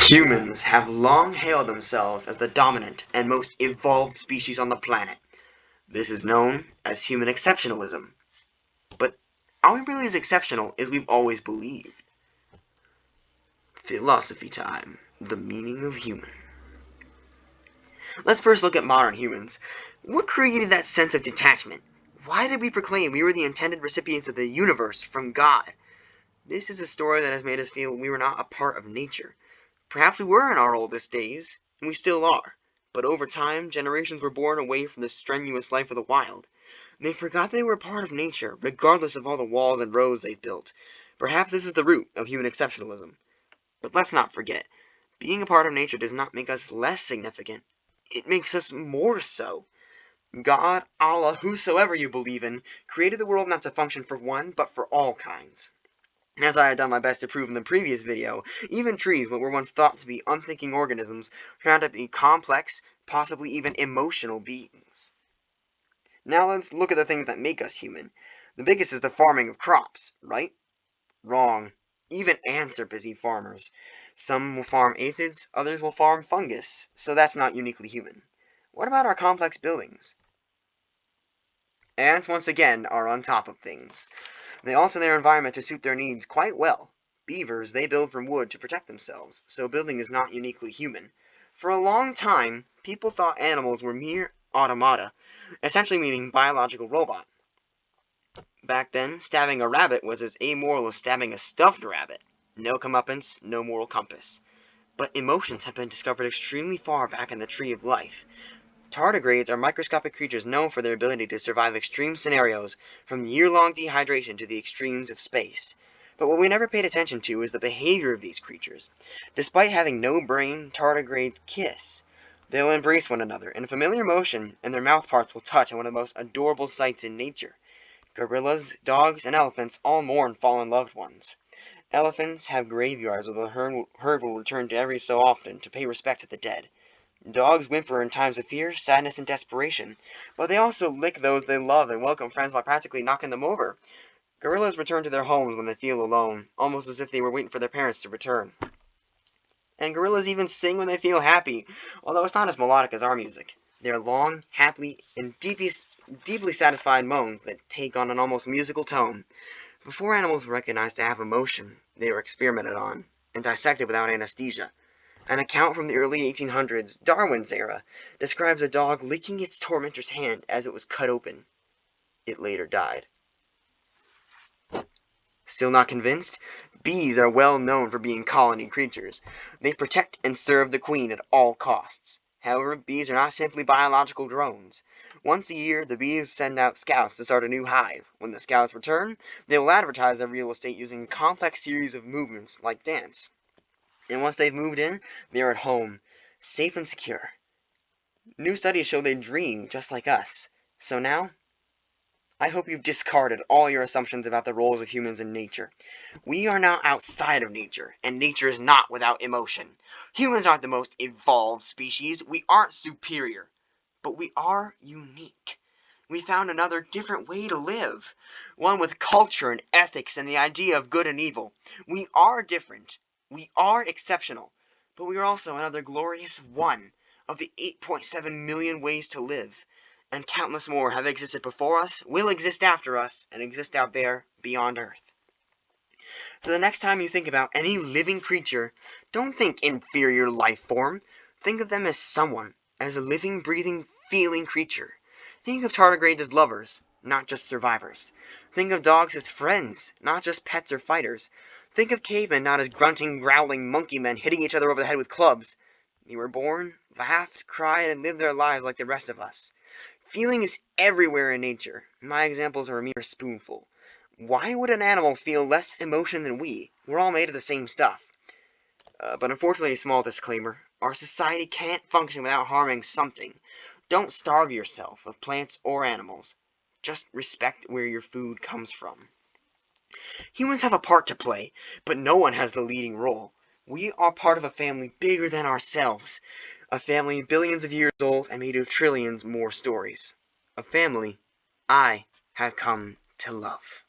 Humans have long hailed themselves as the dominant and most evolved species on the planet. This is known as human exceptionalism. But are we really as exceptional as we've always believed? Philosophy time. The meaning of human. Let's first look at modern humans. What created that sense of detachment? Why did we proclaim we were the intended recipients of the universe from God? This is a story that has made us feel we were not a part of nature. Perhaps we were in our oldest days, and we still are. But over time, generations were born away from the strenuous life of the wild. They forgot they were a part of nature, regardless of all the walls and roads they built. Perhaps this is the root of human exceptionalism. But let's not forget, being a part of nature does not make us less significant. It makes us more so. God, Allah, whosoever you believe in, created the world not to function for one, but for all kinds. As I had done my best to prove in the previous video, even trees, what were once thought to be unthinking organisms, turn out to be complex, possibly even emotional beings. Now let's look at the things that make us human. The biggest is the farming of crops, right? Wrong. Even ants are busy farmers. Some will farm aphids, others will farm fungus, so that's not uniquely human. What about our complex buildings? Ants, once again, are on top of things. They alter their environment to suit their needs quite well. Beavers, they build from wood to protect themselves, so building is not uniquely human. For a long time, people thought animals were mere automata, essentially meaning biological robot. Back then, stabbing a rabbit was as amoral as stabbing a stuffed rabbit. No comeuppance, no moral compass. But emotions have been discovered extremely far back in the tree of life. Tardigrades are microscopic creatures known for their ability to survive extreme scenarios, from year-long dehydration to the extremes of space. But what we never paid attention to is the behavior of these creatures. Despite having no brain, tardigrades kiss. They'll embrace one another in a familiar motion, and their mouth parts will touch on one of the most adorable sights in nature. Gorillas, dogs, and elephants all mourn fallen loved ones. Elephants have graveyards where the herd will return to every so often to pay respect to the dead. Dogs whimper in times of fear, sadness, and desperation, but they also lick those they love and welcome friends by practically knocking them over. Gorillas return to their homes when they feel alone, almost as if they were waiting for their parents to return. And gorillas even sing when they feel happy, although it's not as melodic as our music. They are long, happy, and deeply satisfied moans that take on an almost musical tone. Before animals were recognized to have emotion, they were experimented on and dissected without anesthesia. An account from the early 1800s, Darwin's era, describes a dog licking its tormentor's hand as it was cut open. It later died. Still not convinced? Bees are well known for being colony creatures. They protect and serve the queen at all costs. However, bees are not simply biological drones. Once a year, the bees send out scouts to start a new hive. When the scouts return, they will advertise their real estate using a complex series of movements like dance. And once they've moved in, they are at home, safe and secure. New studies show they dream just like us. So now, I hope you've discarded all your assumptions about the roles of humans in nature. We are now outside of nature, and nature is not without emotion. Humans aren't the most evolved species. We aren't superior. But we are unique. We found another different way to live. One with culture and ethics and the idea of good and evil. We are different. We are exceptional, but we are also another glorious one of the 8.7 million ways to live, and countless more have existed before us, will exist after us, and exist out there beyond Earth. So the next time you think about any living creature, don't think inferior life form. Think of them as someone, as a living, breathing, feeling creature. Think of tardigrades as lovers, not just survivors. Think of dogs as friends, not just pets or fighters. Think of cavemen not as grunting, growling monkey men hitting each other over the head with clubs. They were born, laughed, cried, and lived their lives like the rest of us. Feeling is everywhere in nature. My examples are a mere spoonful. Why would an animal feel less emotion than we? We're all made of the same stuff. But unfortunately, a small disclaimer. Our society can't function without harming something. Don't starve yourself of plants or animals. Just respect where your food comes from. Humans have a part to play, but no one has the leading role. We are part of a family bigger than ourselves. A family billions of years old and made of trillions more stories. A family I have come to love.